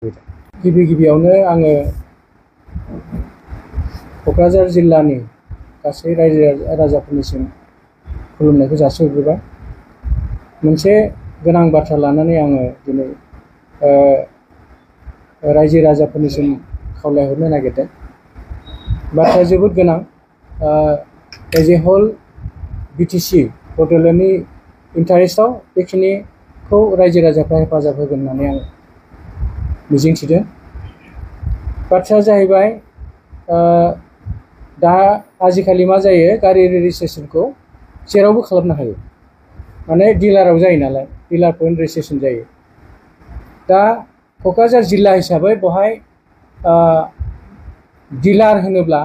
गिबि गिबियावनो आङो क'क्राझार जिल्लानि गासै रायजो राजाफोरनिसिम खुलुमनायखौ जासिहरग्रोबाय। मोनसे गोनां बाथ्रा लानानै आङो दिनै रायजो राजाफोरनिसिम खावलायहरनो नागिरदों। बाथ्राया जोबोद गोनां। एज ए होल बिटिसि बड'लेण्डनि इन्टारेस्टआव बेखिनिखौ रायजो राजाफ्रा हेफाजाब होगोन होननानै आं मिजिंथिदों। बाथ्राया जाहैबाय दा आजिखालि मा जायो, गारि रेजिस्ट्रेसनखौ जेरावबो खालामनो हायो, माने डिलाराव जायो नालाय, डिलारफोर रेजिस्ट्रेसन जायो। दा क'क्राझार जिल्ला हिसाबै बहाय डिलार होनोब्ला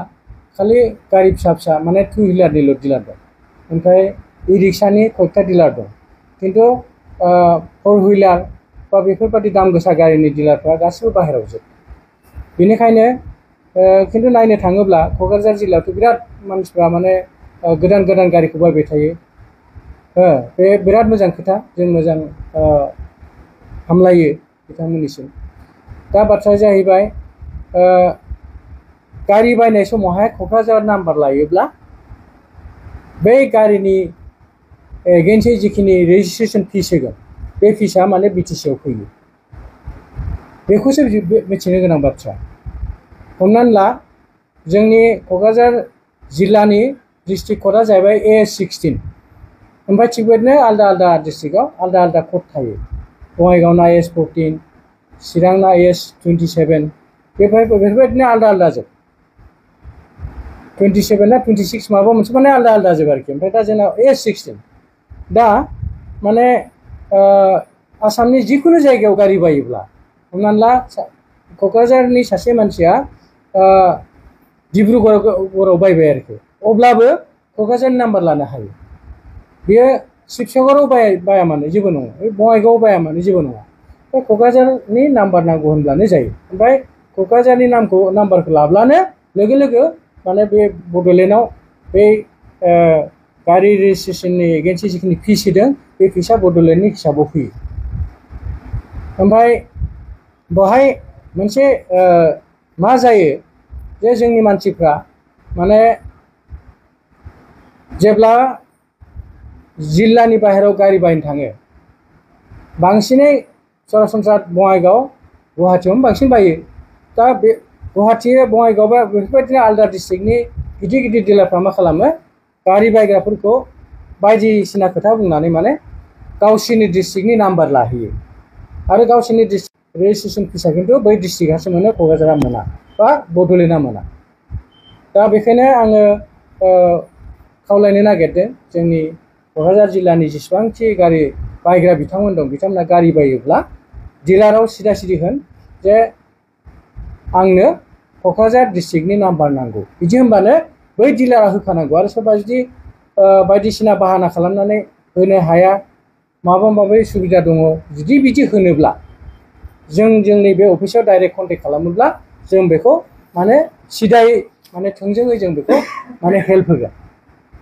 खालि गारि फिसा फिसा माने 2 व्हिलारनिल' डिलार दं, ओमफ्राय इ रिक्सानि कयथा डिलार दं। खिन्थु 4 व्हिलार बा बेफोरबायदि दाम गोसा गारिनि डिलारफ्रा गासिबो बाहेरायाव जोब। बेनिखायनो खिन्थु नायनो थाङोब्ला क'क्राझार जिल्लायावथ' बिराद मानसिफ्रा माने गोदान गोदान गारिखौ बायबाय थायो। बे बिराद मोजां खोथा, जों मोजां हामलायो बिथांमोननिसिम। दा बाथ्राया जाहैबाय गारि बायनाय समावहाय क'क्राझार नाम्बार लायोब्ला बै गारिनि एगेन्सै जिखिनि रेजिस्ट्रेसन फिस होगोन, बे फिसा माने बिटिसिआव फैयो। बेखौसो मिथिनो गोनां बाथ्रा। हमनानै ला, जोंनि क'क्राझार जिल्लानि डिस्ट्रिक्ट क'डआ जाहैबाय AS16, ओमफ्राय थिग बेबायदिनो आलदा आलदा डिस्ट्रिक्टआव आलदा आलदा क'ड थायो। बङाइगावना AS14, चिरांना AS27, बेफोरबायदिनो आलदा आलदा जोब। 27 ना 26 माबा मोनसे माने आलदा आलदा जोब आरोखि। ओमफ्राय दा जोंनाव AS16। दा माने आसामनि जिखुनु जायगायाव गारि बायोब्ला, हमनानै ला क'क्राझारनि सासे मानसिया डिब्रुगड़आव बायबाय आरोखि, अब्लाबो क'क्राझारनि नाम्बार लानो हायो। बेयो शिबसागराव बाया मानो जेबो नङा, बङाइगावआव बाया मानो जेबो नङा। बे क'क्राझारनि नाम्बार नांगौ होनब्लानो जायो। ओमफ्राय क'क्राझारनि नाम्बारखौ लाब्लानो लोगो लोगो माने बे बड'लेण्डआव बे गारि रेजिस्ट्रेसननि एगेन्सि जिखिनि फिस होदों, बे फिसा बड'लेण्डनि हिसाबाव फैयो। ओमफ्राय बेवहाय मोनसे मा जायो जे जोंनि मानसिफ्रा माने जेब्ला जिल्लानि बाहेरायाव गारि बायनो थाङो, बांसिनै सरासनस्रा बङाइगाव गुवाहाटीयावनो बांसिन बायो। दा बे गुवाहाटी बङाइगाव बा बेफोरबायदिनो आलदा डिस्ट्रिक्टनि गिदिर गिदिर डिलारफ्रा मा खालामो, गारि बायग्राफोरखौ बायदिसिना खोथा बुंनानै माने गावसोरनि डिस्ट्रिक्टनि नाम्बार लाहैयो। आरो गावसोरनि रेजिस्ट्रेसन फिसा खिन्थु बै डिस्ट्रिक्टआसो मोनो, क'क्राझारा मोना बा बड'लेण्डआ मोना। दा बेखायनो आङो खावलायनो नागिरदों, जोंनि क'क्राझार जिल्लानि जेसेबांखि गारि बायग्रा बिथांमोन दं, बिथांमोना गारि बायोब्ला डिलाराव सिदा सिदि होन जे आंनो क'क्राझार डिस्ट्रिक्टनि नाम्बार नांगौ। बिदि होनबानो बै डिलारा होखानांगौ। आरो सोरबा जुदि बायदिसिना बाहाना खालामनानै होनो हाया, माबा माबि सुबिदा दङ, जुदि बिदि होनोब्ला जोंनि बे अफिसाव डाइरेक्ट कन्टेक्ट खालामोब्ला जों बेखौ माने सिदायै माने थोंजोङै जों बेखौ माने हेल्प होगोन।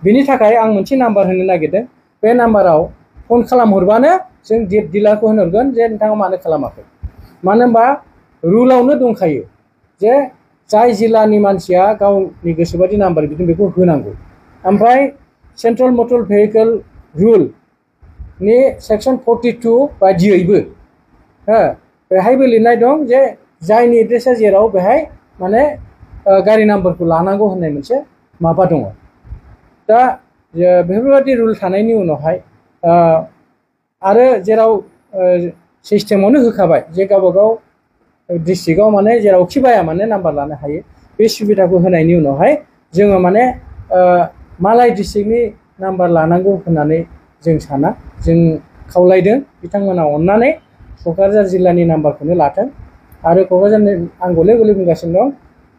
बिनि थाखाय आं मोनसे नाम्बार होनो नागिरदों। बे नाम्बाराव फन खालामहरबानो जों डिलारखौ होनहरगोन जे नोंथाङा मानो खालामाखै। मानो होनबा रुलावनो दंखायो जे जाय जिल्लानि मानसिया गावनि गोसोबादि नाम्बार बिदों बेखौ होनांगौ। ओमफ्राय सेन्ट्रेल मटर भेहिकेल रुलनि सेक्सन 42 बायदियैबो बेहायबो लिरनाय दं जे जायनि एड्रेसा जेराव बेहाय माने गारि नाम्बारखौ लानांगौ होननाय मोनसे माबा दङ। दा बेफोरबायदि रुल थानायनि उनावहाय आरो जेराव सिस्टेमावनो होखाबाय जे गावबागाव डिस्ट्रिक्टआव माने जेरावखि बाया माने नाम्बार लानो हायो, बे सुबिदाखौ होनायनि उनावहाय जोङो माने मालाय डिस्ट्रिक्टनि नाम्बार लानांगौ होननानै जों साना। जों खावलायदों बिथांमोना अननानै क'क्राझार जिल्लानि नाम्बारखौनो लाथों। आरो क'क्राझारनि आं गले गले बुंगासिनो दं,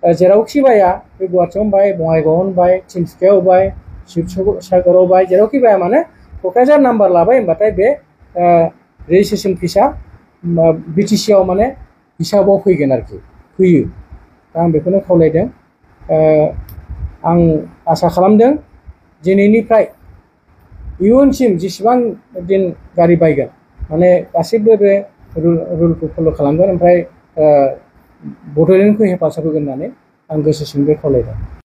जेरावखि बाया, बे गुवाहाटीयावनो बाय, बङाइगावआवनो बाय, तिनसुकियाव बाय, शिबसागराव बाय, जेरावखि बाया मानो क'क्राझार नाम्बार लाबाय होनबाथाय बे रेजिस्ट्रेसन फिसा बिटिसिआव माने हिसाबाव फैगोन आरोखि, फैयो। दा आं बेखौनो खावलायदों। आं आसा खालामदों दिनैनिफ्राय इयुनसिम जेसेबां दिन गारि बायगोन माने गासिबो बे रुलखौ फल' खालामगोन। ओमफ्राय बड'लेण्डखौ हेफाजाब होगोन होननानै आं गोसो सिंनिफ्राय खावलायदों।